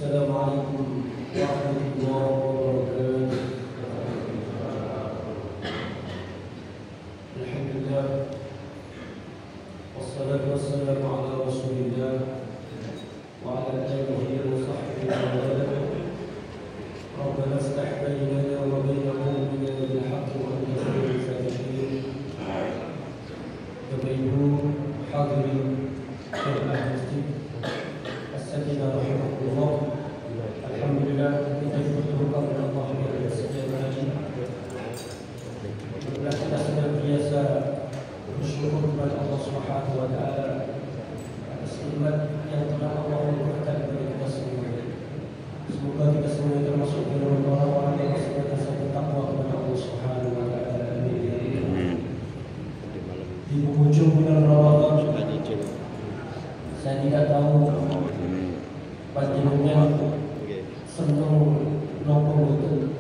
Assalamualaikum warahmatullahi wabarakatuh. Alhamdulillah, wassalatu wassalamu ala rasulillah wa ala alihi wa sahbihi wa man Rabbana iftah bainana wa baina qawmina bil haqqi wa anta khairul fatihin. Bapak Ibu hadirin jamaah masjid As-Sakinah rahimahullah. Alhamdulillah, kita berdoa kepada Allah yang setiap hari. Kita sudah biasa bersyukur kepada Allah Subhanahu wa taala atas nikmat yang telah Allah berikan kepada kita semua. Semoga kita semua termasuk dalam orang-orang yang senantiasa bertakwa kepada Allah Subhanahu wa taala. Amin. Di penghujung bulan Ramadan, saya tidak tahu panjenengan senang nopo betul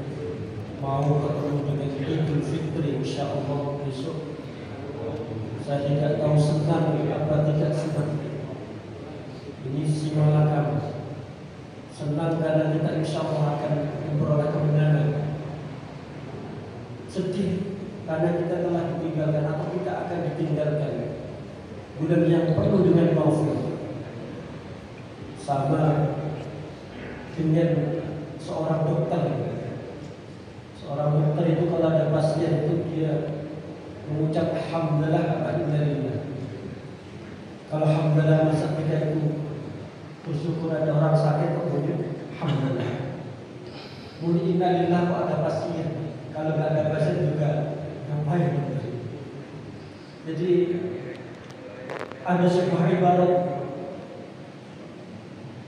mau ketemu dengan Idul Fitri insyaallah besok. Saya tidak tahu senang apa tidak senang. Ini simulacrum. Senang karena kita insyaallah akan memperoleh kemenangan. Sedih karena kita telah ditinggalkan atau kita akan ditinggalkan. Bulan yang penuh dengan maufiyah. Sama dengan seorang dokter. Seorang dokter itu kalau ada pasien itu dia mengucap alhamdulillah alhamdulillah. Kalau alhamdulillah masa kita itu bersyukur ada orang sakit kemudian alhamdulillah. Muni innalillah kok ada pasien. Kalau nggak ada pasien juga ngapain? Jadi ada sebuah ibarat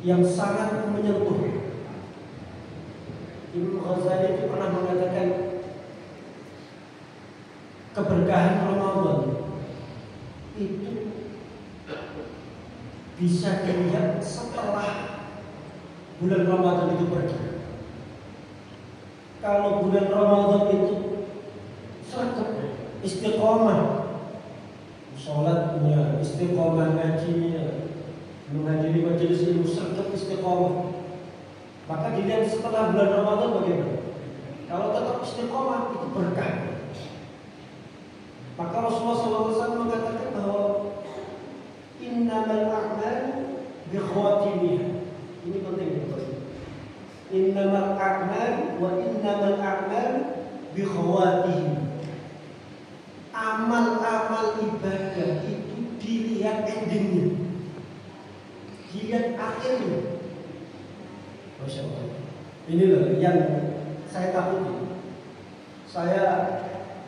yang sangat menyentuh. Ibnu Ghazali itu pernah mengatakan keberkahan Ramadan itu bisa dilihat setelah bulan Ramadan itu pergi. Kalau bulan Ramadan itu seratus istiqomah, sholatnya istiqomah, ngajinya, menghadiri majelis ilmu serta istiqomah, maka dilihat setelah bulan Ramadan bagaimana? Kalau tetap istiqomah itu berkah. Maka Rasulullah SAW mengatakan bahwa innamal a'mal bi khawatimih. Ini penting betul. Innamal a'mal wa innamal a'mal bi khawatimih. Amal-amal ibadah itu dilihat endingnya, dilihat akhirnya. Masya Allah. Inilah yang saya takuti. Saya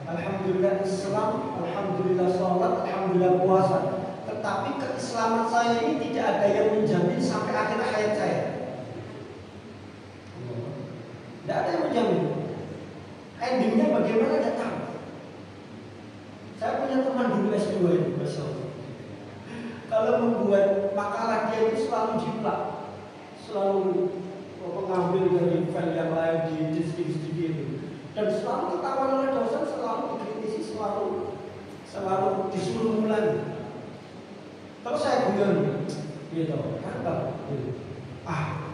alhamdulillah Islam, alhamdulillah sholat, alhamdulillah puasa. Tetapi keislaman saya ini tidak ada yang menjamin sampai akhir hayat saya. Tidak ada yang menjamin. Endingnya bagaimana tidak tahu. Saya punya teman dulu S2 itu, Masya Allah. Kalau membuat makalah dia itu selalu jiplak, selalu mengambil dari file yang lain di sedikit-sedikit itu, dan selalu ketahuan oleh dosen, selalu dikritisi, selalu disuruh ulangi. Terus saya guyon, gitu, kenapa?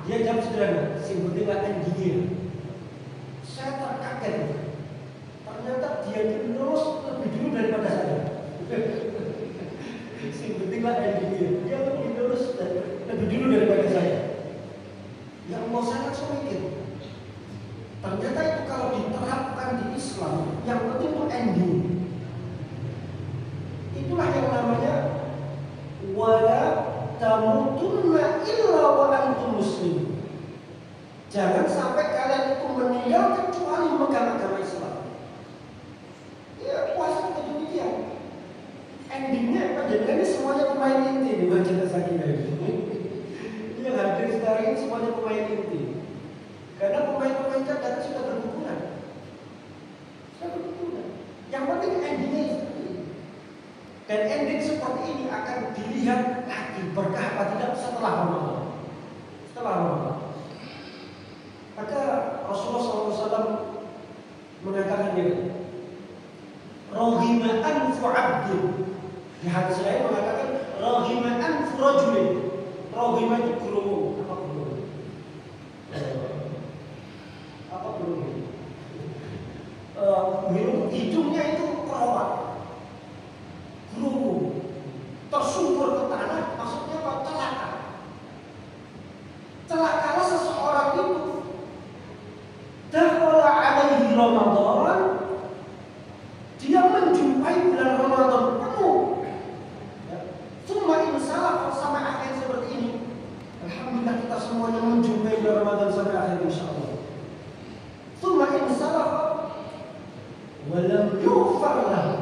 Dia jawab sederhana, sing penting lah endingnya. Saya terkaget. Ternyata dia itu lulus lebih dulu daripada saya. Sing pentinglah endingnya. Dia lebih lulus lebih dulu daripada saya. Ya Allah, sangat sulit. Ternyata itu kalau diterapkan di Islam, yang penting itu ending. Itulah yang namanya wala tamutunna illa wa antum muslimun. Jangan sampai kalian itu meninggal kecuali memegang agama Islam. Ya, puasa itu demikian. Endingnya apa? Jadi ini semuanya pemain inti di Majelis Sakinah ini. Yang hadir sekarang ini semuanya pemain inti. Karena pemain-pemain cadangan sudah berguguran. Yang penting endingnya seperti ini. Dan ending seperti ini akan dilihat lagi berkah apa tidak setelah Ramadan. Setelah Ramadan. Maka Rasulullah SAW mengatakan ini, Rohima anfu abdin. Di hadis lain mengatakan Rohima anfu rajulin. Rohima itu kerungu. Apa kerungu? Apa burung? Hidungnya itu kerawat, guru, tersungkur ke tanah, maksudnya apa? Celaka. Celakalah seseorang itu. Dakhala alaihi Ramadan, dia menjumpai bulan Ramadan penuh. Cuma insyaallah sampai akhir seperti ini. Alhamdulillah kita semuanya menjumpai bulan Ramadan sampai akhir insyaallah. Cuma insyaallah walam yughfar lahu.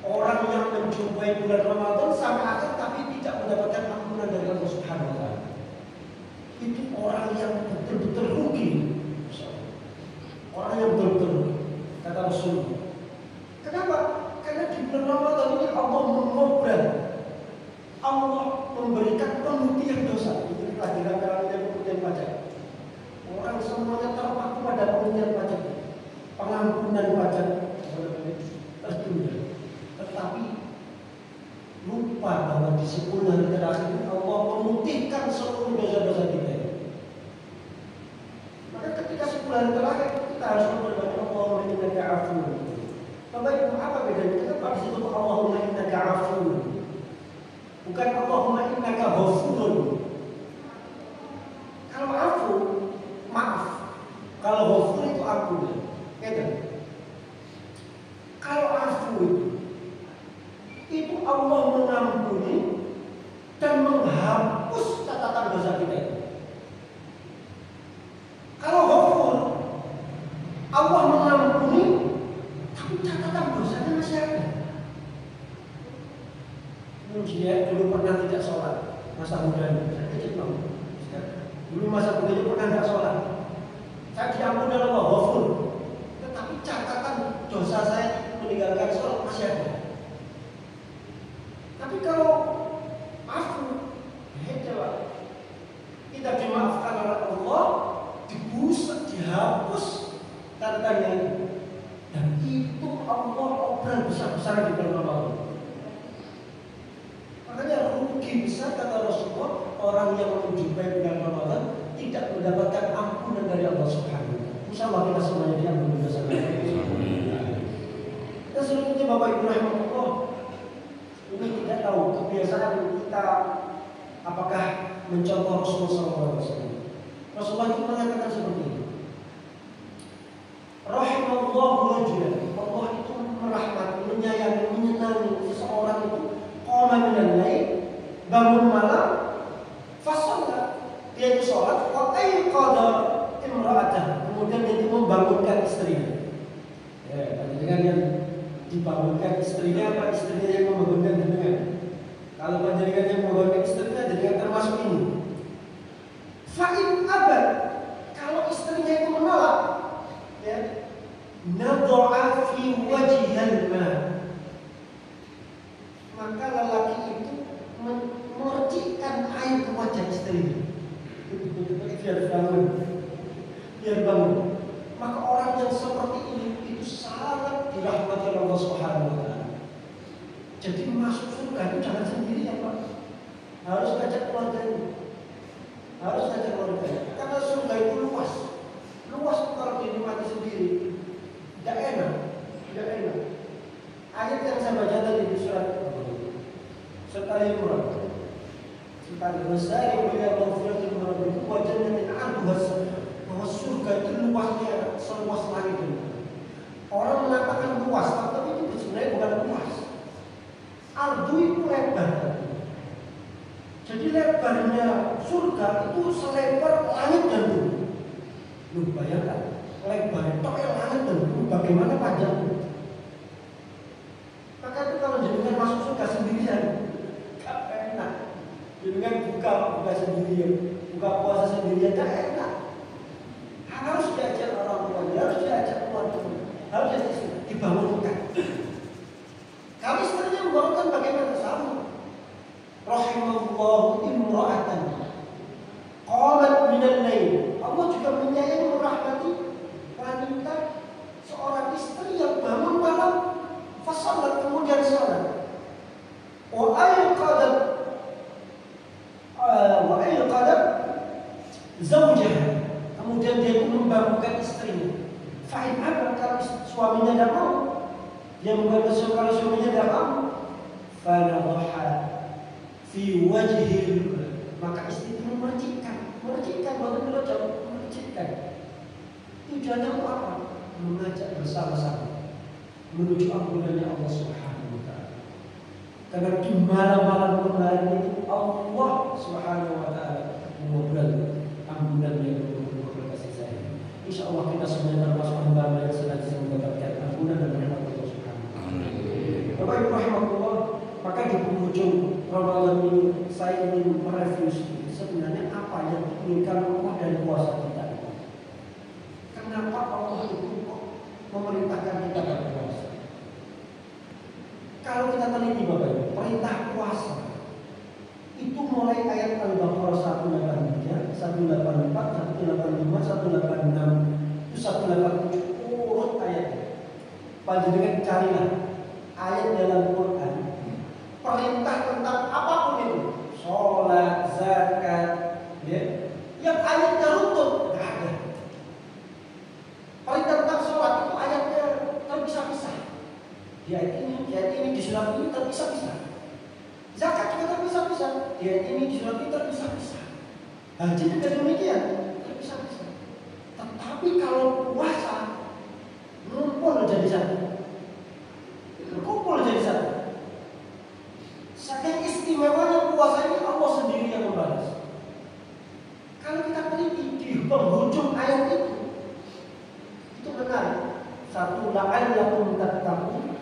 Orang yang menjumpai bulan Ramadan sampai akhir tapi tidak mendapatkan ampunan dari Allah Subhanahu wa taala. Itu orang yang betul-betul rugi. Orang yang betul-betul kata Rasulullah. Kenapa? Karena di bulan Ramadan ini Allah mengobrol, Allah memberikan pemutihan dosa. Itu pelajaran dalamnya pemutihan pajak. Orang semuanya terpaku pada pemutihan pajak, pengampunan pajak tertunda. Tetapi lupa bahwa di 10 hari terakhir Allah memutihkan seluruh dosa-dosa kita. Maka ketika 10 hari terakhir kita harus berdoa, Allahumma innaka afuwwun. Bapak Ibu, apa bedanya? Kenapa di situ Allahumma innaka afuwwun? Bukan Allahumma innaka ghafurun. Kalau afu, maaf. Kalau ghafur itu ampun. Gitu. Kalau afu itu Allah mengampuni dan menghapus catatan dosa kita. Kalau ghafur, Allah mengampuni tapi catatan dosanya masih ada. Dia dulu pernah tidak sholat masa mudanya, saya kecil banget. Dulu masa mudanya pernah tidak sholat. Saya diampuni oleh Allah, ghafur. Tetapi catatan dosa saya meninggalkan sholat masih ada. Tapi kalau afu, coba tidak dimaafkan oleh Allah, dibusuk, dihapus catatan yang dan itu Allah obrol besar-besaran di dalam Allah. Makanya rugi besar kata Rasulullah, orang yang menjumpai bulan Ramadan tidak mendapatkan ampunan dari Allah Subhanahu wa taala. Insyaallah kita semuanya diampuni dosa kita. Dan selanjutnya Bapak Ibu rahimahullah, ini tidak tahu kebiasaan kita apakah mencontoh Rasulullah SAW. Rasulullah itu mengatakan seperti ini. Rahimallahu rajulan, Allah itu merahmati, menyayangi, menyenangi seseorang itu qama minal lail, bangun malam, fasalla, dia itu sholat, wa ayqadha imra'atah, kemudian dia itu membangunkan istrinya. Ya, dengan yang dibangunkan istrinya apa? Istrinya yang membangunkan dengan. Kalau panjenengan yang membangunkan istrinya, jadi termasuk ini. Fa'in abad, kalau istrinya itu menolak, ya, nadha'a fi wajhil ma, maka lelaki itu memercikkan air ke wajah istrinya. Biar bangun. Maka orang yang seperti ini itu sangat dirahmati Allah Subhanahu wa taala. Jadi masuk surga itu jangan sendiri ya Pak. Harus ajak keluarganya. Harus ajak keluarganya. Karena surga itu luas. Luas kalau dinikmati sendiri. Tidak enak. Tidak enak. Ayat yang saya baca tadi di surat Al-Imran. Surat Al-Masari wa maghfiratin min rabbikum wa jannatin 'arduha bahwa surga itu luasnya seluas langit ini. Orang mengatakan luas, tapi itu sebenarnya bukan luas. Ardu itu lebar. Jadi lebarnya surga itu selebar langit dan bumi. Lu bayangkan, lebar itu langit dan bumi, bagaimana panjangnya? Maka itu kalau jenengan masuk surga sendirian, gak enak. Jenengan buka sendirian, buka puasa sendirian, gak enak. Harus diajak orang tuanya, harus diajak keluarga, harus dibangunkan. Kalau istrinya membangunkan bagaimana sama? Rahimallahu imra'atan qalat minal lail. Allah juga menyayangi, merahmati wanita, seorang istri yang bangun malam, fasalat, kemudian salat. Wa ayqadat zaujah, kemudian dia itu membangunkan istrinya. Fa'in apa kalau suaminya tidak mau, dia membantu kalau suaminya tidak mau, fanadoha fi wajhil, maka istri itu mercikkan, bukan mercikkan. Tujuannya apa? Mengajak bersama-sama menuju ampunannya Allah Subhanahu wa Ta'ala. Karena di malam-malam kemarin itu Allah Subhanahu wa Ta'ala mengobrol ampunannya untuk kasih sayang. Insya Allah kita semua termasuk hamba yang senantiasa mendapatkan ampunan dan rahmat Allah Subhanahu wa Ta'ala. Bapak Ibu rahmatullah, maka di penghujung Ramadan ini saya ingin mereview sebenarnya apa yang diinginkan Allah dari puasa kita. Kenapa Allah itu memerintahkan kita berpuasa? Kalau kita teliti Bapak Ibu, perintah puasa itu mulai ayat Al-Baqarah 183, 184, 185, 186, itu 187 urut ayatnya. Panjenengan carilah ayat dalam Quran perintah tentang apapun itu, sholat, zakat, ya, yang ayatnya runtut nggak ada. Perintah tentang sholat itu ayatnya terpisah-pisah. Di ayat ini, di surat ini terpisah-pisah. Zakat juga terpisah-pisah. Di ayat ini, di surat ini terpisah-pisah. Haji juga demikian, terpisah-pisah. Tetapi kalau puasa, ngumpul jadi satu. Kumpul jadi satu. Saking istimewanya puasa ini Allah sendiri yang membalas. Kalau kita teliti di penghujung ayat itu benar. Satu, la'allakum tattaqun,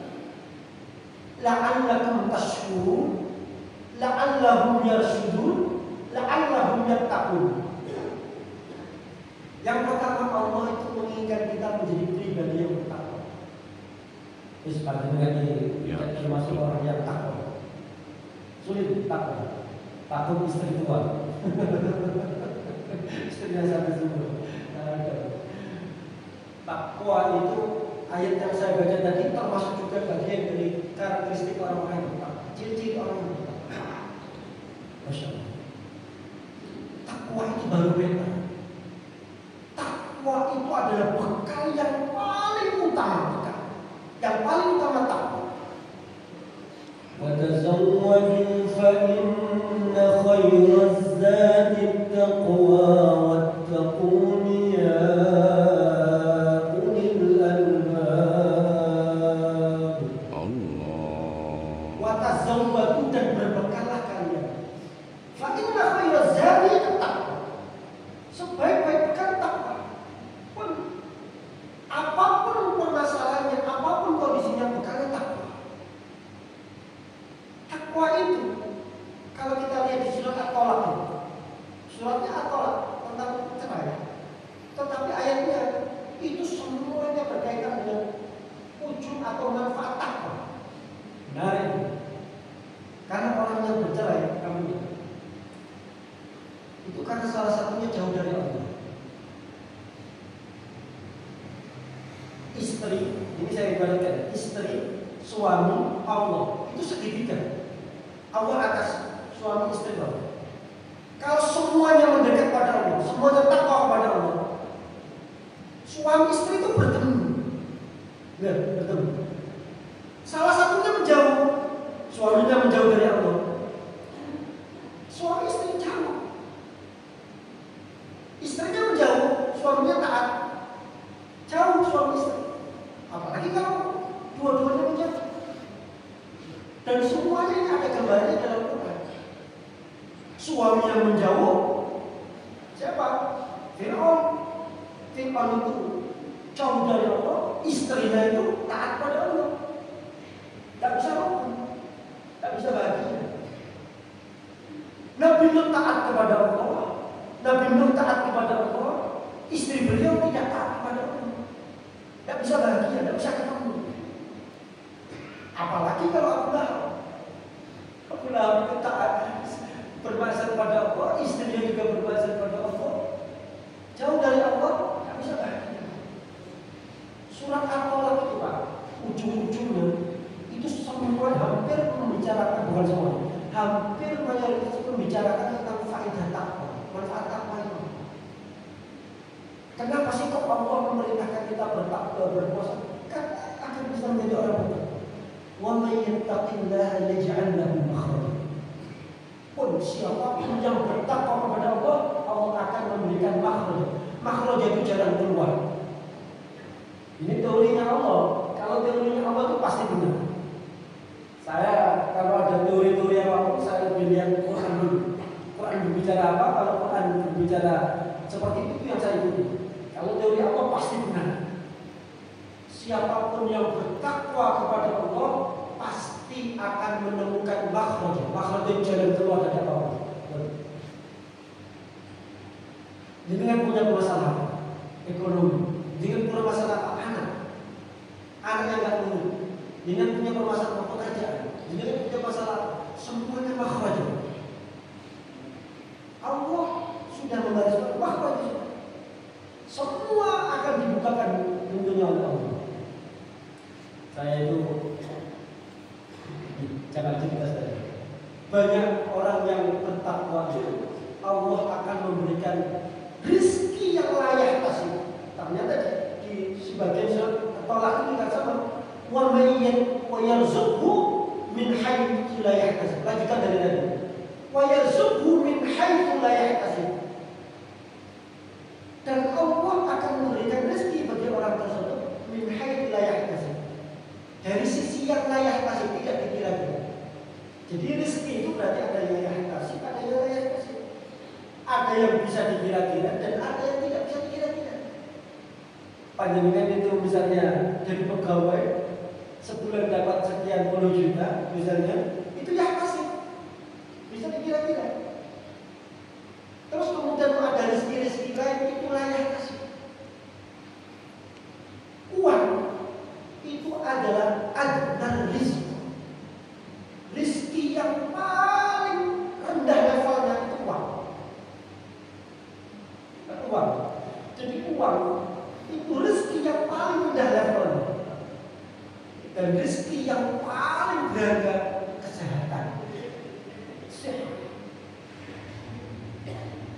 la'allakum tashkurun, la'allahum yarshudun, la'allahum yattaqun. Yang pertama, Allah itu menginginkan kita menjadi pribadi yang bertakwa. Sebenarnya kita termasuk orang yang takwa. Sulit takwa. Takut istri tua. Istrinya sampai semua. Takwa itu ayat yang saya baca tadi termasuk juga bagian dari karakteristik orang-orang yang bertakwa. Ciri-ciri orang yang bertakwa. Masya Allah. Takwa itu baru beta. Takwa itu adalah bekal yang paling utama. Yang paling utama takwa. وَتَزَوَّدُوا فَإِنَّ خَيْرَ الزَّادِ التَّقْوَى وَاتَّقُونِ يَا أُولِي الْأَلْبَابِ. وَتَزَوَّدُوا dan berbekallah kalian. فَإِنَّ خَيْرَ الزَّادِ التَّقْوَى. Sebaik-baik bekal takwa. Apapun permasalahannya, apapun kondisinya, bekalnya takwa. Takwa itu, kalau kita lihat di surat At-Tolak, suratnya At-Tolak tentang cerai, tetapi ayatnya itu semuanya berkaitan dengan ujung atau manfaat takwa. Benar, karena orang yang bercerai, kamu itu karena salah satunya jauh dari Allah. Istri, ini saya ibaratkan, istri, suami, Allah, itu segitiga. Allah atas, suami istri bawah. Kalau semuanya mendekat pada Allah, semuanya takwa kepada Allah, suami istri itu bertemu. Benar, bertemu. Salah satunya menjauh, suaminya menjauh dari Allah. Suami istri jauh. Istrinya menjauh, suaminya taat. Jauh suami istri. Apalagi kalau dua-duanya menjauh. Dan semuanya ini ada gambarnya dalam Quran. Suami yang menjauh, siapa? Fir'aun. Fir'aun itu jauh dari Allah, istrinya itu taat pada Allah. Tidak bisa rukun, tidak bisa bahagia. Nabi Nuh taat kepada Allah, Nabi Nuh taat kepada Allah, istri beliau tidak taat kepada Allah. Tidak bisa bahagia, tidak bisa ketemu. Apalagi kalau Abu Lahab itu taat, bermaksud pada Allah, istrinya juga bermaksud pada Allah. Jauh dari Allah, tidak bisa bahagia. Surat Al-Tolak itu Pak, ujung-ujungnya itu semua hampir membicarakan, bukan semua, hampir mayoritas membicarakan tentang faedah takwa, manfaat takwa itu. siapapun yang bertakwa kepada Allah, Allah akan memberikan makhraj. Makhraj itu jalan keluar. Ini teorinya Allah. Kalau teorinya Allah itu pasti benar. Saya kalau ada teori-teori apapun, saya lebih lihat Quran dulu. Quran berbicara apa? Kalau Quran berbicara seperti itu yang saya ikuti. Kalau teori Allah pasti benar. Siapapun yang bertakwa kepada Allah pasti akan menemukan makhraj. Makhraj itu jalan keluar dari Allah. Dengan punya masalah ekonomi, dengan punya masalah anak yang nggak lulus, dengan punya permasalahan pekerjaan, dengan punya masalah, semuanya makhraj. Allah sudah menggariskan makhraj. Semua akan dibukakan pintunya oleh Allah. Saya itu jangan cerita saya. Banyak orang yang bertakwa itu Allah akan memberikan rezeki yang layak kasih. Ternyata di sebagian tolak itu kan sama. Wa may yarzuqhu min haitsu la yahtasib. Lanjutkan dari tadi. Wa yarzuqhu min haitsu la yahtasib. Dan Allah akan memberikan rezeki bagi orang tersebut min haitsu la yahtasib. Dari sisi yang layak kasih, tidak dikira-kira. Jadi rezeki itu berarti ada yang layak kasih, ada yang layak kasih. Ada yang bisa dikira-kira dan ada yang tidak bisa dikira-kira. Panjenengan itu misalnya jadi pegawai sebulan dapat sekian puluh juta misalnya, itu ya kasih bisa dikira-kira. Terus kemudian ada rezeki-rezeki lain, itu layak kasih. Uang itu adalah adnan rizki. Rizki yang paling rendah levelnya itu uang. Uang. Jadi uang itu rezeki yang paling rendah levelnya. Dan rezeki yang paling berharga kesehatan.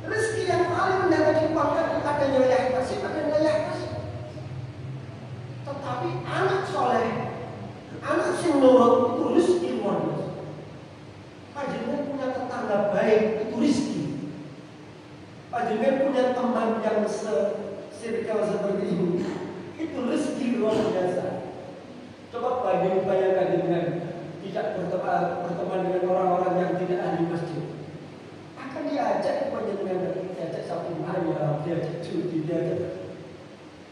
Rezeki yang paling rendah dari uang kan ada yang layak kasih, ada yang layak kasih. Tetapi anak soleh, anak sing nurut itu rezeki luar biasa. Panjenengan punya tetangga baik itu rezeki. Panjenengan punya teman yang circle seperti ini itu rezeki luar biasa. Coba bayangkan dengan tidak berteman dengan orang-orang yang tidak ahli masjid. Akan diajak panjenengan, diajak satu ayam, diajak cuti, diajak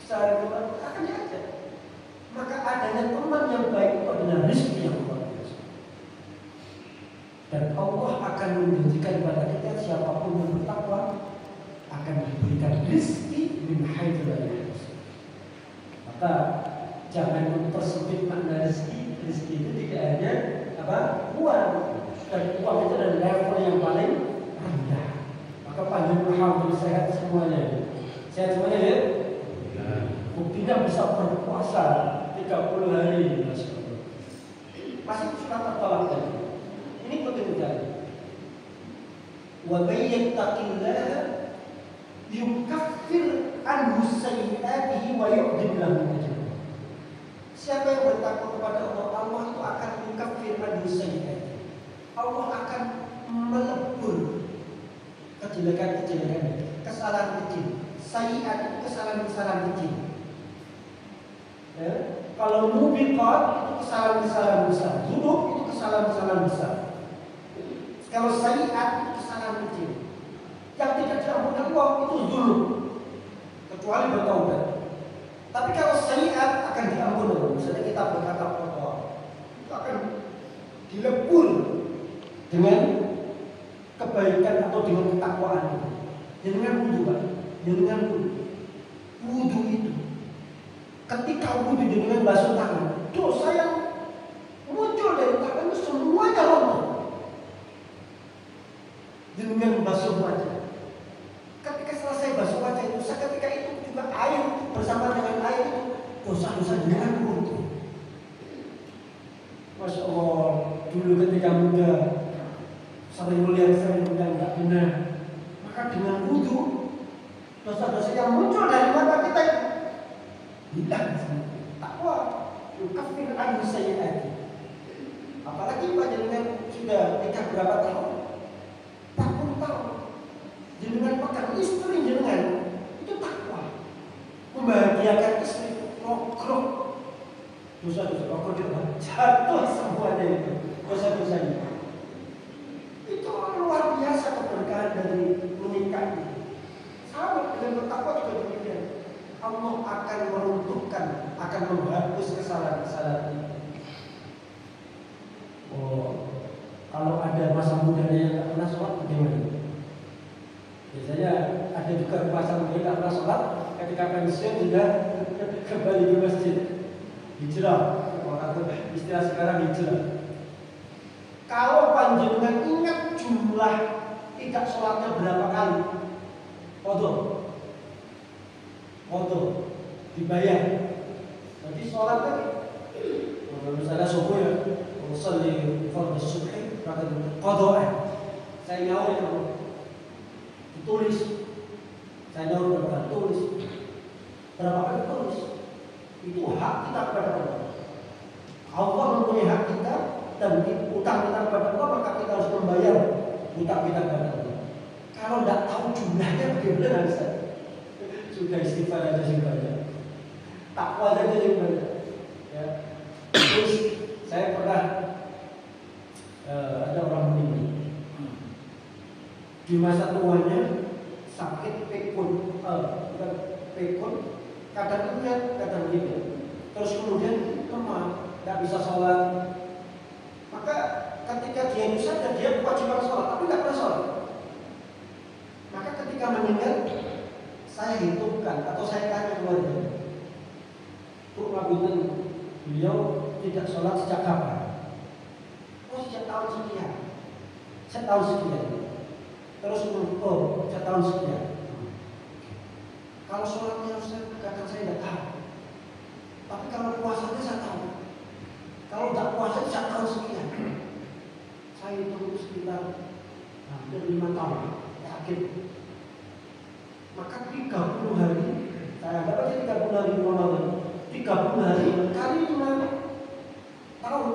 secara akan diajak. Maka adanya teman yang baik itu adalah rezeki yang luar biasa. Dan Allah akan menjanjikan kepada kita siapapun yang bertakwa akan diberikan rezeki min haitsu la yahtasib. Maka jangan mempersempit makna rezeki. Rezeki itu tidak hanya uang. Dan uang itu adalah level yang paling rendah. Maka panjang alhamdulillah sehat semuanya. Sehat semuanya ya. Buktinya bisa berpuasa 30 hari. Masih sudah tertolak tadi. Ini penting sekali. Wa may yattaqillaha yukaffir anhu sayyi'atihi wa yu'dhib lahu ajran. Siapa yang bertakwa kepada Allah, Allah itu akan yukaffir anhu sayyi'atihi. Allah akan melebur kejelekan-kejelekan, kesalahan kecil. Sayyi'at itu kesalahan-kesalahan kecil. Ya. Kalau mubiqat itu kesalahan-kesalahan besar, dzunub itu kesalahan-kesalahan besar. Kalau sayyi'at itu kesalahan kecil. Yang tidak diampuni Allah itu dzunub, kecuali bertaubat. Tapi kalau sayyi'at akan diampuni Allah. Misalnya kita berkata Allah, itu akan dilebur dengan kebaikan atau dengan ketakwaan. Dengan wudu, Pak. Dengan wudu itu. Ketika wudu dengan basuh tangan, dosa yang muncul dari tangan itu semuanya rontok. Dengan basuh wajah. Ketika selesai basuh wajah itu, seketika itu juga air bersama dengan air itu dosa-dosa dengan wudu. Masya Allah, dulu ketika muda sering melihat nggak benar, maka dengan wudu dosa-dosa yang muncul dari mata kita itu hilang. Takwa yukaffir anhu sayyi'ati. Apalagi panjenengan sudah nikah berapa tahun? dosa-dosa krokodil jatuh semuanya itu dosa-dosanya. Itu luar biasa keberkahan dari menikah ini. Sama dengan bertakwa juga demikian. Allah akan meruntuhkan, akan menghapus kesalahan-kesalahan itu. Oh, kalau ada masa mudanya yang tak pernah sholat bagaimana? Biasanya ada juga masa muda yang tak pernah sholat, ketika pensiun sudah kembali ke masjid. Hijrah, kalau istilah sekarang hijrah. Kalau panjenengan ingat jumlah tidak sholatnya berapa kali, Qadha dibayar. Nanti sholat lagi. Misalnya subuh ya, usolli fardhu subhi, maka qadha. Saya nyawa itu ditulis. Saya nyawa berapa tulis? Berapa kali tulis? Itu hak kita kepada Allah. Allah mempunyai hak kita dan utang kita kepada Allah, maka kita harus membayar utang kita kepada Allah. Kalau tidak tahu jumlahnya bagaimana bisa? Sudah istighfar aja sih banyak, takwa aja sih banyak. Ya. Terus saya pernah ada orang meninggal di masa tuanya sakit pekun, bukan pekun, kadang ingat, kadang tidak. Terus kemudian lemah, tidak bisa sholat. Maka ketika dia itu sadar dia kewajiban sholat, tapi tidak pernah sholat. Maka ketika meninggal, saya hitungkan atau saya tanya keluarga, Punten, beliau tidak sholat sejak kapan? Oh, sejak tahun sekian. Setahun sekian. Terus oh, setahun sekian. Kalau sholatnya kadang saya tidak tahu. Tapi kalau puasanya saya tahu. Kalau tidak puasa sejak tahun sekian. Saya itu sekitar hampir 5 tahun. Yakin. Maka 30 hari, saya anggap aja 30 hari Ramadan. 30 hari kali 5 tahun,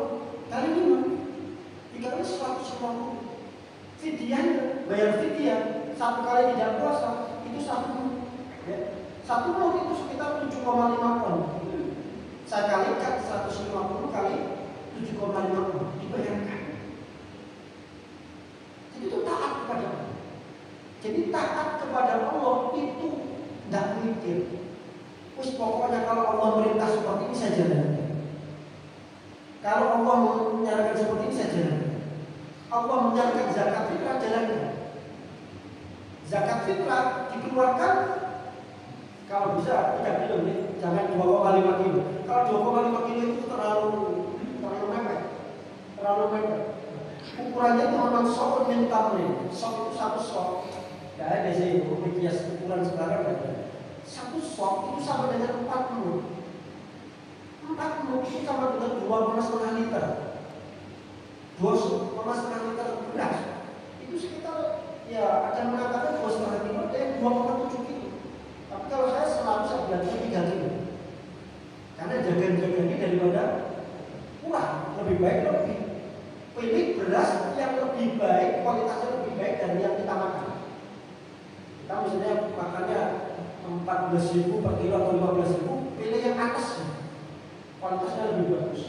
kali 5 3 kali 150. Fidyahnya, bayar fidyah 1 kali tidak puasa itu 1 ya. 1 bulan itu sekitar 7,5 ton. Saya kalikan 150 kali 7,5 ton, dibayarkan. Jadi itu taat kepada Allah. Jadi taat kepada Allah itu tidak mikir. Terus pokoknya kalau Allah merintah seperti ini saya jalankan. Kalau Allah menyarankan seperti ini saya jalankan. Allah menyarankan zakat fitrah jalankan. Zakat fitrah dikeluarkan kalau bisa 3 kilo nih, jangan 2,5 kilo. Kalau 2,5 kilo itu terlalu mepet. Ukurannya itu memang sok mentamnya. Sok itu 1 sok. Ya ada sih kias ukuran sekarang ada. 1 sok itu sama dengan 4 ml. 4 ml itu sama dengan 2,5 liter. 2,5 liter beras. Itu sekitar ya ada mengatakan 2,5 kilo dan 2,7 kilo. Tapi kalau saya selalu saya bilang 3 kilo. Karena jaga-jaga ini daripada kurang, lebih baik lebih. Pilih beras yang lebih baik, kualitasnya lebih baik dari yang kita makan. Kita misalnya makannya 14.000 per kilo atau 15.000, pilih yang atas, kualitasnya lebih bagus.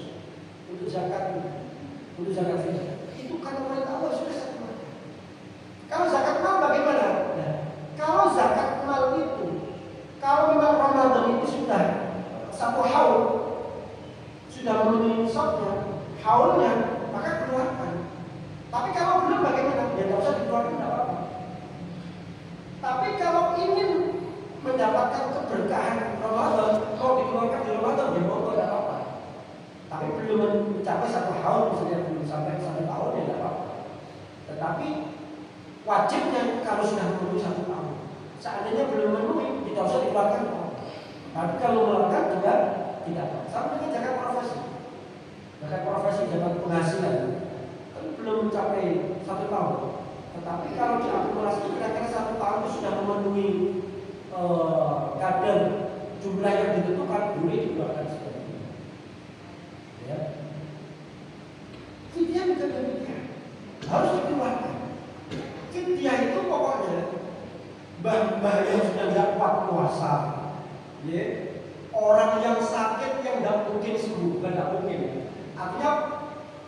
Untuk zakat fitrah. Itu kalau perintah Allah sudah satu. Kalau zakat mal bagaimana? Nah, kalau zakat mal itu, kalau memang Ramadan itu sudah 1 haul, sudah memenuhi nisabnya, haulnya, maka keluarkan. Tapi kalau belum bagaimana? Ya tidak usah dikeluarkan, tidak apa-apa. Tapi kalau ingin mendapatkan keberkahan Ramadan, mau dikeluarkan di Ramadan, ya mau tidak apa-apa. Tapi belum mencapai 1 haul, misalnya belum sampai 1 tahun, ya tidak apa-apa. Tetapi wajibnya kalau sudah memenuhi 1 tahun, seandainya belum memenuhi, tidak usah dikeluarkan. Tapi kalau melakukan juga tidak apa. Sama dengan zakat profesi. Zakat profesi, zakat penghasilan kan belum mencapai 1 tahun. Tetapi kalau diakumulasi kira-kira 1 tahun itu sudah memenuhi kadar jumlah yang ditentukan, boleh dikeluarkan seperti ini. Ya. Fidyah juga demikian, harus dikeluarkan. Fidyah itu pokoknya mbah yang sudah tidak kuat puasa, ya, Orang yang sakit yang nggak mungkin sembuh, nggak mungkin. Artinya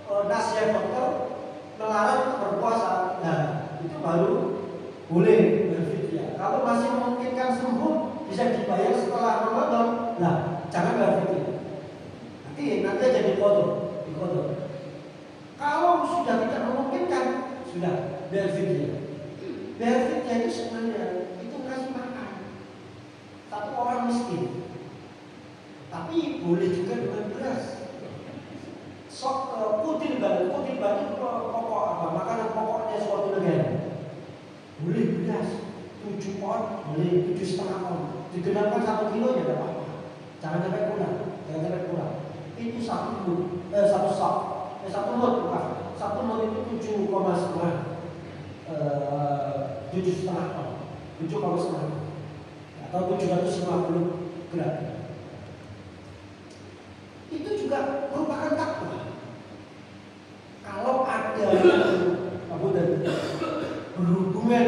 nasihat dokter melarang berpuasa, nah itu baru boleh berfidyah. Kalau masih memungkinkan sembuh, bisa dibayar setelah Ramadan, nah jangan berfidyah. Nanti jadi kotor, dikotor. Kalau sudah tidak memungkinkan, sudah berfidyah. Berfidyah itu sebenarnya itu kasih makan satu orang miskin. Tapi boleh juga dengan beras. Kutil batu itu pokok apa? Makanan pokoknya suatu negara. Boleh beras 7 on, boleh 7,5 on. Digenapkan 1 kilo ya tidak apa-apa. Jangan sampai kurang. Itu satu lot bukan. Satu lot itu 7,5 on. 7,5 atau 750 gram. Itu juga merupakan takwa. Kalau ada berhubungan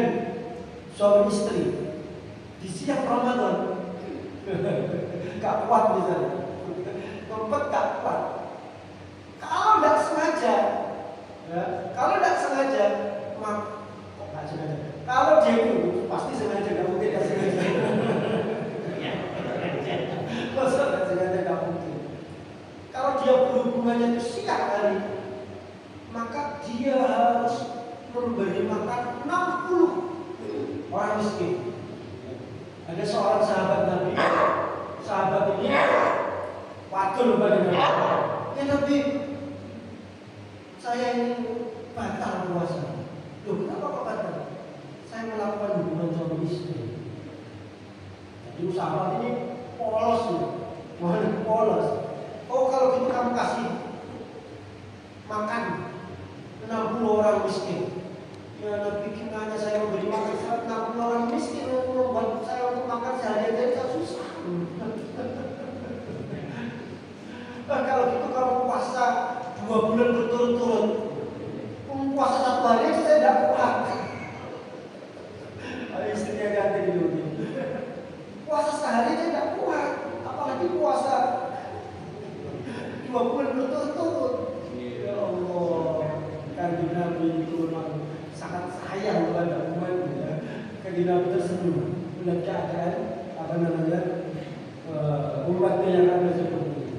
suami istri di siang Ramadan, gak kuat misalnya, tempat gak kuat. Kalau tidak sengaja, kok gak sengaja? Kalau dia itu pasti sengaja, gak mungkin gak sengaja. Masa gak sengaja, gak mungkin. Kalau dia berhubungannya itu siang hari, maka dia harus memberi makan 60 orang miskin. Ada seorang sahabat Nabi, sahabat ini wadul bagaimana? Ya Nabi, saya ini batal puasa. Loh, kenapa kok batal? Saya melakukan hubungan suami istri. Jadi sahabat ini polos. Oh kalau gitu kamu kasih makan 60 orang miskin. Ya Nabi, gimana saya memberi makan 60 orang miskin, membuat saya untuk makan sehari aja susah. Kalau gitu kamu puasa 2 bulan berturut-turut, puasa 1 hari aja saya tidak kuat. Istrinya ganti dulu. Puasa sehari aja tidak kuat, apalagi puasa 2 bulan berturut-turut. Ya Allah, Kanjeng Nabi itu memang sangat sayang kepada umatnya. Kanjeng Nabi tersenyum melihat keadaan umatnya yang ada seperti ini.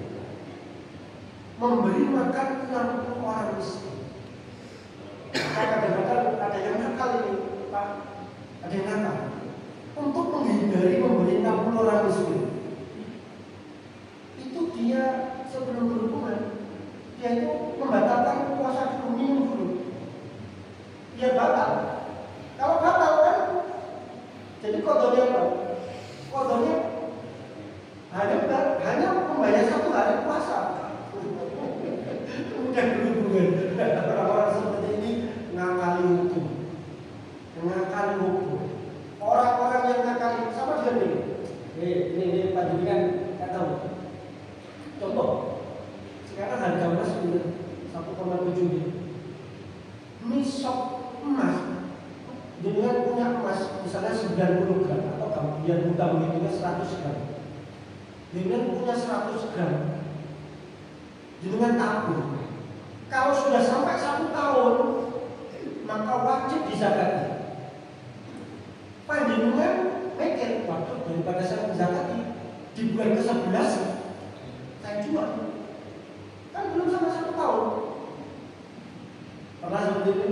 Memberi makan 60 orang miskin. Kadang-kadang ada yang nakal ini, Pak. Ada yang nakal. Untuk menghindari memberi 60 orang miskin, itu dia sebelum berhubungan, dia itu membatalkan puasa dulu, minum dulu. Dia batal. Kalau batal kan, jadi kodoknya apa? Kodoknya hanya membayar 1 hari puasa. Kemudian berhubungan. Orang-orang seperti ini ngakali hukum. Orang-orang yang ngakali sama dengan ini Pak Juni kan nggak tahu. Contoh, sekarang harga emas 1,7 juta. Misok emas, dengan punya emas misalnya 90 gram atau biar mudah menghitungnya 100 gram. Dengan punya 100 gram, dengan tabung. Kalau sudah sampai 1 tahun, maka wajib dizakati. Panjenengan mikir, waktu daripada saya menzakati di bulan ke-11 saya jual. Kan belum sampai 1 tahun. Pernah seperti itu?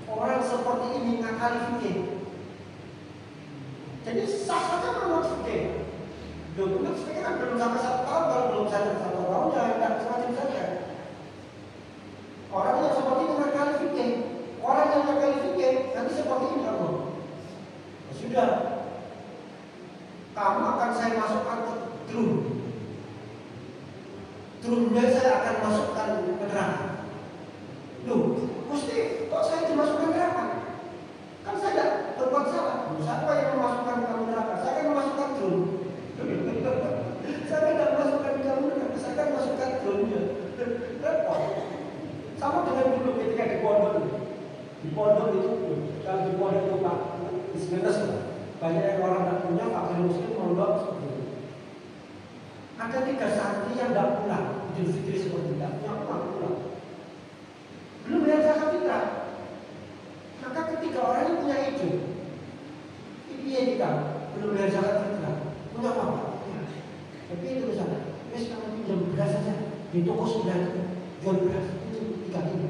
Orang seperti ini ngakali fikih. Jadi sah saja menurut fikih. Menurut fikih kan belum sampai 1 tahun, kalau belum sampai 1 tahun ya tidak semacam saja. Orang yang seperti ini ngakali fikih. Orang yang ngakali fikih nanti seperti ini Allah. Sudah, kamu akan saya masukkan ke drum. Drumnya saya akan masukkan ke neraka. Loh, mesti kok saya dimasukkan ke neraka? Kan saya tidak berbuat salah. Siapa yang memasukkan kamu neraka? Saya akan memasukkan drum. Saya tidak memasukkan kamu neraka. Saya akan masukkan drumnya. Repot. Sama dengan dulu ketika di pondok. Di pondok itu, kalau di pondok itu Pak, di sebentar. banyak yang orang tidak punya, fakir miskin mondok seperti itu. Ada 3 santri yang tidak pulang Idul Fitri seperti tidak pulang. Belum bayar zakat fitrah. Maka ketika orang ini punya ide, iya kita belum bayar zakat fitrah, punya apa? Tapi itu misalnya, kamu pinjam beras saja di toko sebelah itu jual beras itu 3 kilo.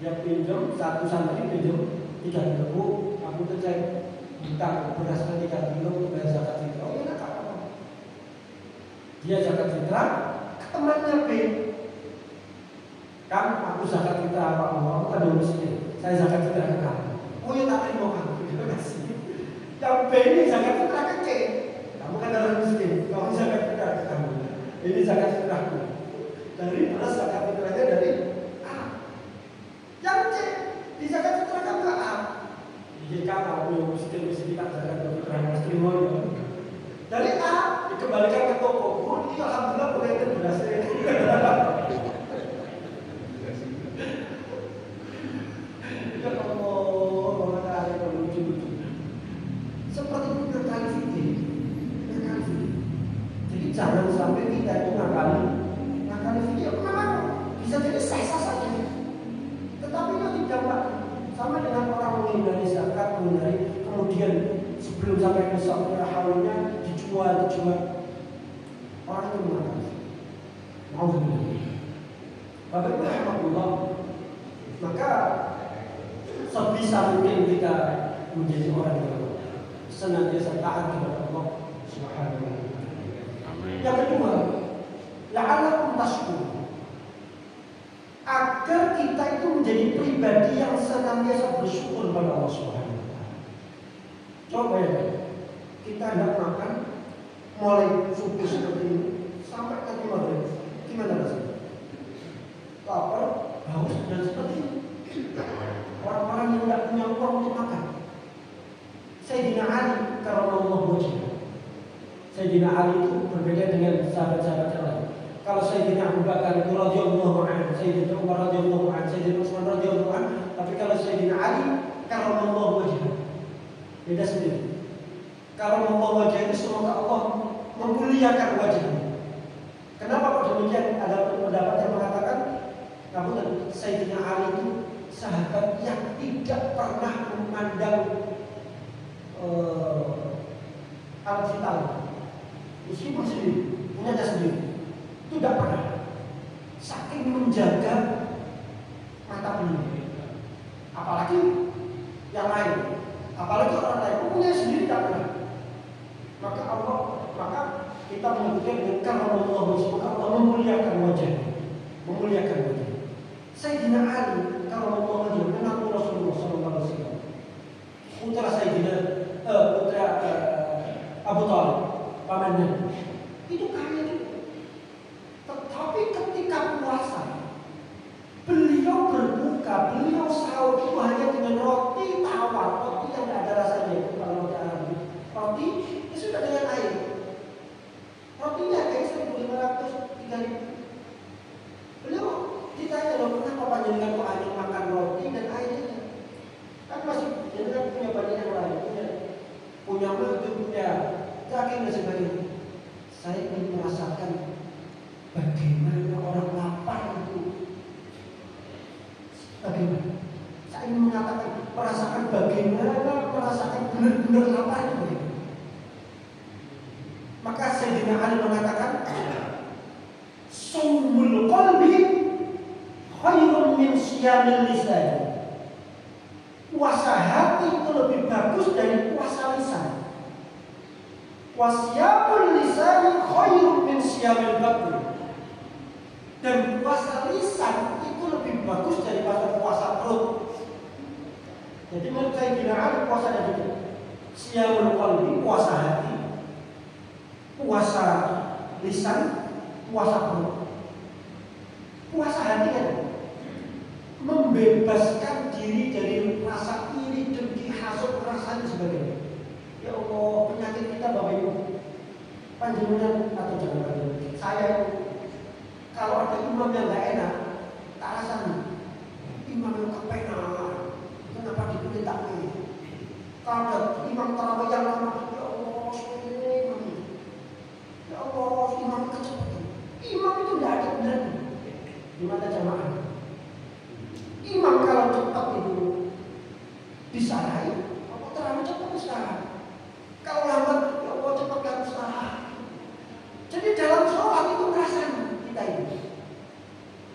Yang pinjam satu santri pinjam 3 kilo. Bu, aku kerja hutang berasnya 3 kilo untuk bayar zakat fitrah. Oh iya, tak apa. Dia zakat fitrah, temannya B. Kan aku zakat fitrah apa? Aku kan dulu miskin. Saya zakat fitrah ke kamu. Oh iya, tak terima kamu. Terima kasih. Yang B ini zakat fitrah ke C. Kamu kan orang miskin. Kamu zakat fitrah ke kamu. Ini zakat fitrahku. Dari beras zakat fitrahnya dari A. Yang C di zakat fitrah kan ke A. Jadi kamu yang miskin tak zakat fitrah mas terima ya. Dari A dikembalikan ke toko. Oh, ini alhamdulillah boleh itu berasnya. Ya Allah, ada yang lucu-lucu. Seperti itu berkali-kali. Jadi jangan sampai kita itu ngakali video. Kenapa? Bisa jadi sah-sah saja. Tetapi nanti dampak sama dengan orang menghindari zakat, kemudian sebelum sampai ke saatnya haulnya dijual. Orang itu mengatakan, mau Bapak Ibu rahmatullah, maka sebisa mungkin kita menjadi orang yang senantiasa taat kepada Allah Subhanahu wa taala. Yang kedua, la'allakum tashkurun. Agar kita itu menjadi pribadi yang senantiasa bersyukur kepada Allah Subhanahu wa taala. Coba ya, kita hendak makan mulai subuh seperti ini sampai nanti maghrib. Gimana rasanya? Lapar, haus dan seperti ini. Orang-orang yang tidak punya uang untuk makan. Sayyidina Ali karramallahu wajhahu. Sayyidina Ali itu berbeda dengan sahabat-sahabat yang lain. Kalau Sayyidina Abu Bakar itu radhiyallahu anhu, Sayyidina Umar radhiyallahu anhu, Sayyidina Utsman radhiyallahu anhu, tapi kalau Sayyidina Ali karramallahu wajhahu, beda sendiri. Karramallahu wajhahu itu semoga Allah memuliakan wajahnya. Kenapa kok demikian? Ada pendapat yang mengatakan, Sayyidina Ali itu sahabat yang tidak pernah memandang al-fitan, meskipun sendiri, punyanya sendiri, itu tidak pernah. Saking menjaga mata beliau, apalagi yang lain, apalagi orang lain, punya sendiri tidak pernah. Maka kita menyebutkan dengan karramallahu wajhahu, Allah memuliakan wajahnya, memuliakan wajahnya. Sayyidina Ali karramallahu wajhahu, menantu Rasulullah SAW, putra Sayyidina Abu Thalib, pamannya, itu kaya itu. Tetapi ketika puasa, beliau berbuka, beliau sahur itu hanya dengan roti tawar, roti yang tidak ada rasanya itu kalau roti Arabi. Roti itu sudah dengan air. Rotinya kayak 1.500, 3.000. Beliau ditanya loh, kenapa panjenengan kok hanya makan roti dan airnya? Kan masih jenengan punya banyak yang lain, punya mulut, punya daging dan sebagainya. Saya ingin merasakan bagaimana orang lapar itu. Bagaimana? Saya ingin merasakan benar-benar lapar itu. Maka Sayyidina Ali mengatakan, Sumul qalbi khairun min siyamil lisan. Puasa hati itu lebih bagus dari puasa lisan. Wasyamul lisan khairun min siyamil batn. Dan puasa lisan itu lebih bagus daripada puasa perut. Jadi menurut Sayyidina Ali puasa ada dua. Siyamul qalbi, puasa hati, puasa lisan, puasa perut. Puasa hati kan membebaskan diri dari rasa iri, dengki, hasad, rasa dan sebagainya. Ya Allah, penyakit kita Bapak Ibu, panjenengan atau jangan panjenengan, saya kalau ada imam yang nggak enak, tak rasanya imam yang kepenak, kenapa diperintah ini? Imam kalau cepat itu disalahi, apa terlalu cepat disalahi. Kalau lambat, ya Allah cepatkan salah. Jadi dalam sholat itu rasanya kita ini.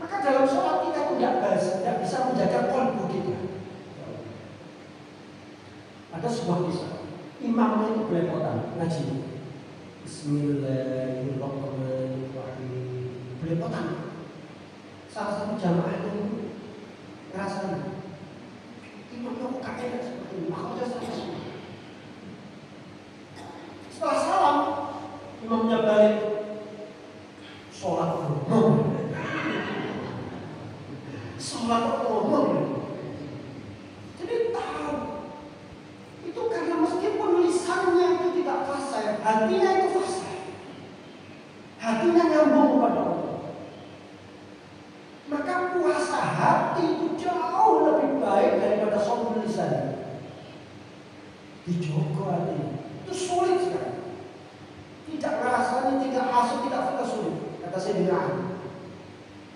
Maka dalam sholat kita itu tidak bisa menjaga qalbu kita. Ada sebuah kisah. Imamnya itu belepotan ngaji. Bismillahirrahmanirrahim. Belepotan. Salah satu jamaah itu ngerasain. Imamnya kok kakek seperti ini. Maka dia salah. Setelah salam, imamnya balik. Sholat ngomong. Sholat ngomong. Jadi tahu. Itu karena meskipun lisannya itu tidak fasih, hatinya itu fasih. Hatinya nyambung kepada Allah. Maka puasa hati itu jauh lebih baik daripada sholat lisan. Dijogo hatinya. Itu sulit sekali. Tidak rasanya, tidak hasut, tidak suka sulit. Kata Sayyidina Ali.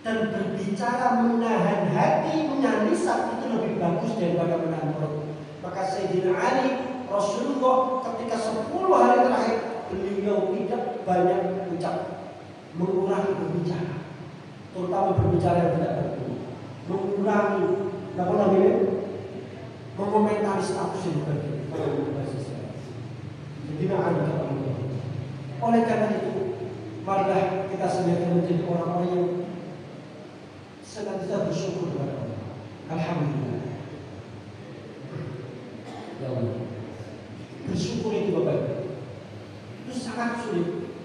Dan berbicara menahan hati, menahan lisan itu lebih bagus daripada menahan perut. Maka Sayyidina Ali, Rasulullah ketika 10 hari terakhir beliau tidak banyak ucap, mengurangi berbicara, terutama berbicara yang tidak berguna, mengurangi, apa namanya, mengomentari status yang berbeda. Sayyidina Ali kata Allah. Oleh karena itu, marilah kita senantiasa menjadi orang-orang yang senantiasa bersyukur kepada Allah. Alhamdulillah. Ya Allah. Bersyukur itu Bapak. Itu sangat sulit.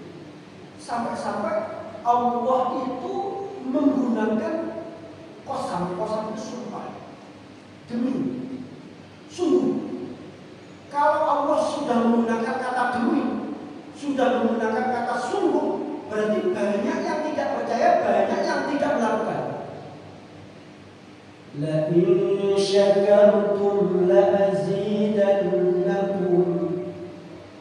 Sampai-sampai Allah itu menggunakan kosam itu sumpah. Demi. Sungguh. Kalau Allah sudah menggunakan kata demi, sudah menggunakan kata sungguh, berarti banyak yang tidak percaya, banyak yang tidak melakukan. La in syakartum la azidannakum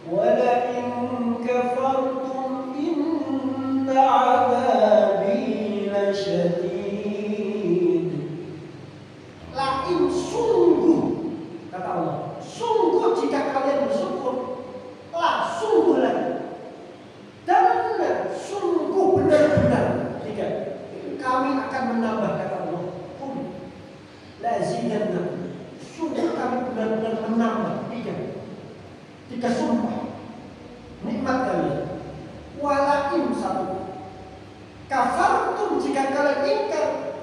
wa la in kafartum inna 'adzabi lasyadid. La in sungguh, kata Allah, sungguh jika kalian bersyukur, la sungguh lagi, dan sungguh benar-benar jika kami akan menambah, kata Allah, lazidannakum, sungguh kami benar-benar menambah. Tiga sumpah nikmat kalian. Walakin satu, kafartum jika kalian ingkar,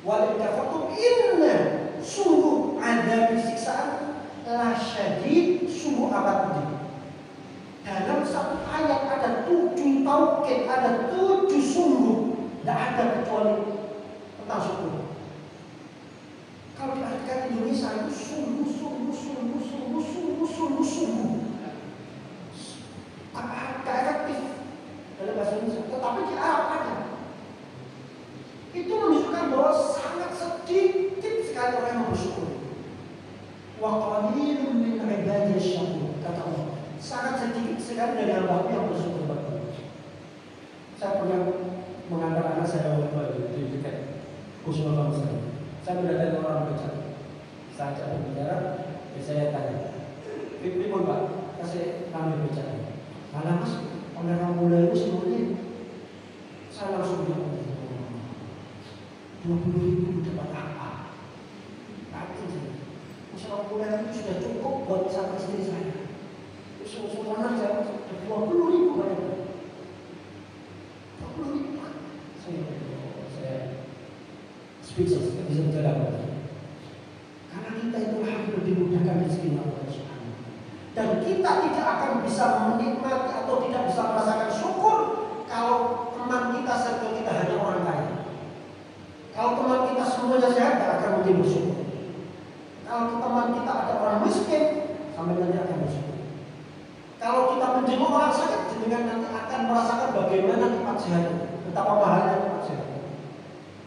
walakin kafartum inna, sungguh ada siksaan la syadid, sungguh amat pedih. Dalam satu ayat ada 7 taukid, ada 7 sungguh, tidak ada kecuali tentang syukur. Kalau diartikan Indonesia itu sungguh. Agak efektif dalam bahasa Indonesia, tetapi di Arab ada. Itu menunjukkan bahwa sangat sedikit sekali orang yang bersyukur. Wa qalilun min ibadiy syakur, kata Allah. Sangat sedikit sekali dari hamba yang bersyukur. Saya pernah mengantar anak saya di dekat Kusuma Bangsa. Saya mendatangi orang beca. Saya ajak berbicara, saya tanya, "Pripun Pak, kasih kami bicara." "Malah Mas, orang mulai itu semuanya." Saya langsung bilang, 20.000 dapat apa? Tapi usaha mulai itu sudah cukup buat sama istri saya. Usaha anak saya 20.000 banyak. 20.000. Saya speechless, tidak bisa bicara apa. Karena kita itu hampir dimudahkan rezeki Allah Subhanahu. Dan kita tidak akan bisa menikmati atau tidak bisa merasakan syukur kalau teman kita, circle kita hanya orang kaya. Kalau teman kita semuanya sehat, tidak akan mungkin bersyukur. Kalau teman kita ada orang miskin, sampai nanti akan bersyukur. Kalau kita menjenguk orang sakit, dengan nanti akan merasakan bagaimana nikmat sehat, betapa mahalnya nikmat sehat.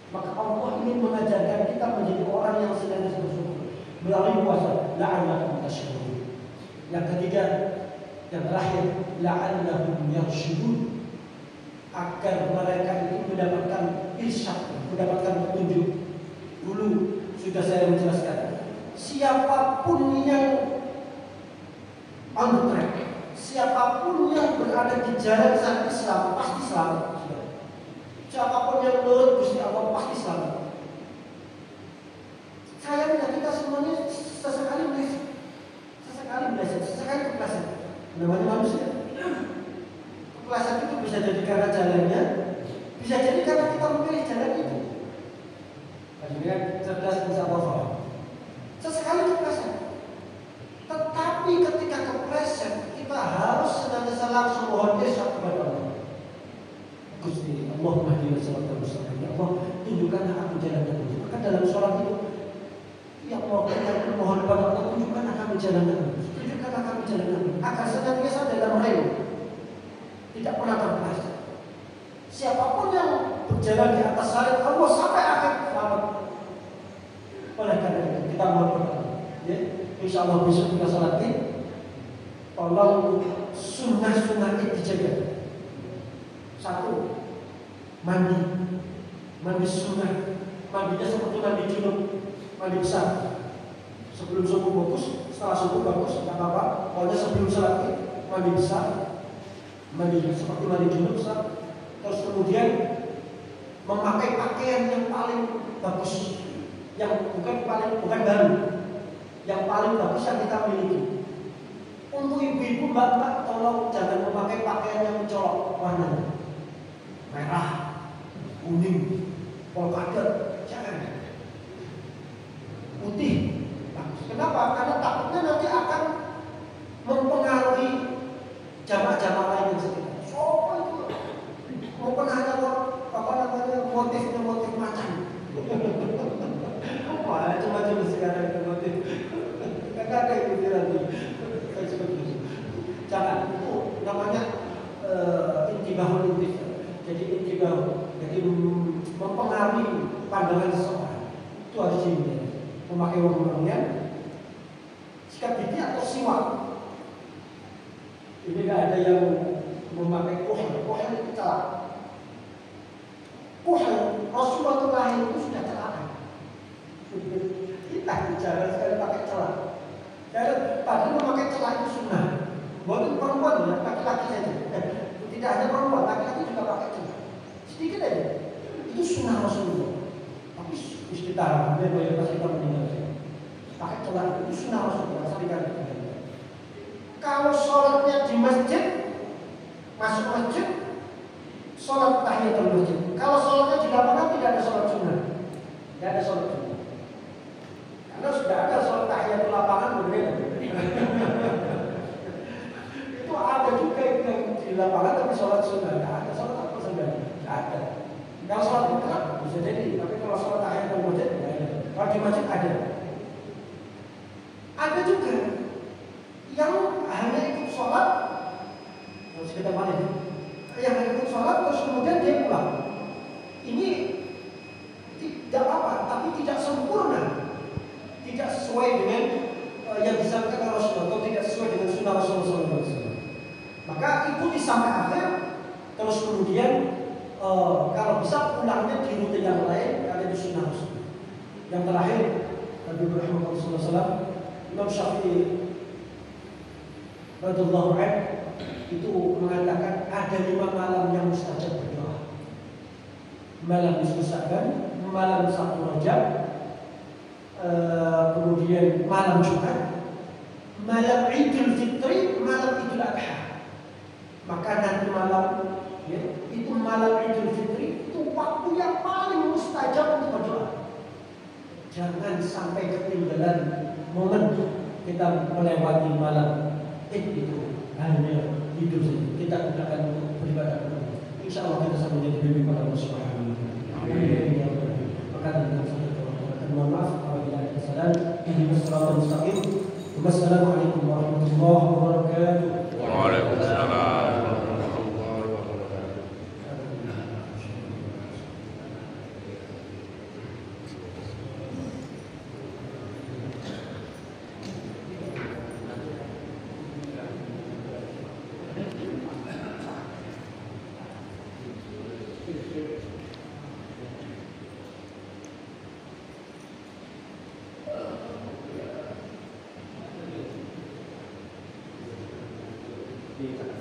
Maka Allah ingin mengajarkan kita menjadi orang yang senantiasa bersyukur melalui puasa. La'allakum tashkurun. Yang ketiga, yang terakhir, la'allahum yarshudun, agar mereka itu mendapatkan irsyad, mendapatkan petunjuk. dulu sudah saya menjelaskan, siapapun yang on the track, siapapun yang berada di jalan sang Islam pasti selamat. Siapapun yang menurut Gusti Allah pasti selamat. Sayangnya kita semuanya sesekali meleset, sesekali kepleset. Namanya manusia. Kepleset itu bisa jadi karena jalannya, bisa jadi karena kita memilih jalan itu. Akhirnya cerdas bisa apa? Sesekali kepleset. Tetapi ketika kepleset, kita harus senantiasa langsung mohon irsyad kepada Allah. Gusti Allahumma hdina siratal mustaqim. Ya Allah, tunjukkanlah aku jalan yang lurus. Maka dalam sholat itu, ya Allah, kita mohon kepada Allah, tunjukkanlah kami jalan yang lurus. Tunjukkanlah kami jalan yang lurus. Agar senantiasa dalam rel, tidak pernah terpeleset. Siapapun yang berjalan di atas salib Allah sampai akhir selamat. Oleh karena itu kita mohon kepada Allah. Ya, insya Allah besok kita sholat Id, tolong sunnah-sunnah Id dijaga. Satu, mandi sunnah. Mandinya seperti mandi junub, mandi besar. Sebelum subuh bagus, setelah subuh bagus, tidak apa-apa. Pokoknya sebelum sholat Id, mandi besar, mandi seperti mandi junub besar. Terus kemudian memakai pakaian yang paling bagus, yang bukan baru, yang paling bagus yang kita miliki. Untuk ibu-ibu, mbak-mbak, tolong jangan memakai pakaian yang mencolok warnanya, merah, kuning, polkadot, jangan. Putih, bagus. Kenapa? Karena takutnya nanti akan mempengaruhi jamaah-jamaah lain yang sekitar. Mungkin hanya motifnya motif macan. Macam-macam sekarang itu motif. Karena ada yang nanti. Jangan, itu namanya intibahul intif. Jadi intibah, jadi mempengaruhi pandangan seseorang. Itu harus dihindari. Memakai wangi-wangian, sikat gigi atau siwak. Ini tidak ada yang memakai kohel itu celak. Kohel Rasulullah itu sudah celaka. Kita bicara sekali pakai celak. Padahal memakai celak itu sunnah. Bukan perempuan ya, laki-laki saja. Tidak hanya perempuan, laki-laki juga pakai celak. Sedikit aja. Itu sunnah Rasulullah. Tapi istilah dia boleh pas kita meninggal. Pakai celak itu sunnah Rasulullah. Kalau sholatnya di masjid, masuk masjid, sholat tahiyatul masjid. Kalau sholatnya di lapangan tidak ada sholat sunnah, tidak ada sholat sunnah. Karena sudah ada sholat tahiyatul lapangan berbeda. Itu ada juga yang di lapangan tapi sholat sunnah, tidak ada sholat apa sunnah, tidak ada. Kalau sholat mutlak bisa jadi, tapi kalau sholat tahiyatul masjid tidak ada. Kalau di masjid ada. Ada juga yang hanya ikut sholat, harus kita balik. Yang ikut sholat terus kemudian dia pulang. Ini tidak apa, tapi tidak sempurna, tidak sesuai dengan yang disampaikan Rasulullah, atau tidak sesuai dengan sunnah Rasulullah SAW. Maka ikuti sampai akhir, terus kemudian kalau bisa pulangnya di rute yang lain, ada di sunnah Rasulullah. Yang terakhir, Nabi Muhammad SAW, Imam Syafi'i radhiyallahu anhu itu mengatakan ada 5 malam yang mustajab berdoa. Malam nisfu Sya'ban, malam 1 Rajab, kemudian malam Jumat, malam Idul Fitri, malam Idul Adha. Maka nanti malam ya, itu malam Idul Fitri itu waktu yang paling mustajab untuk berdoa. Jangan sampai ketinggalan momen kita melewati malam itu hanya hidup saja. Kita gunakan untuk beribadah kepada Allah. Insya Allah kita sama menjadi bimbing pada Allah Subhanahu wa Ta'ala. Maka dengan satu mohon maaf apabila ada kesalahan. Ihdinas siratal mustaqim. Wassalamualaikum warahmatullahi wabarakatuh. Waalaikumsalam. di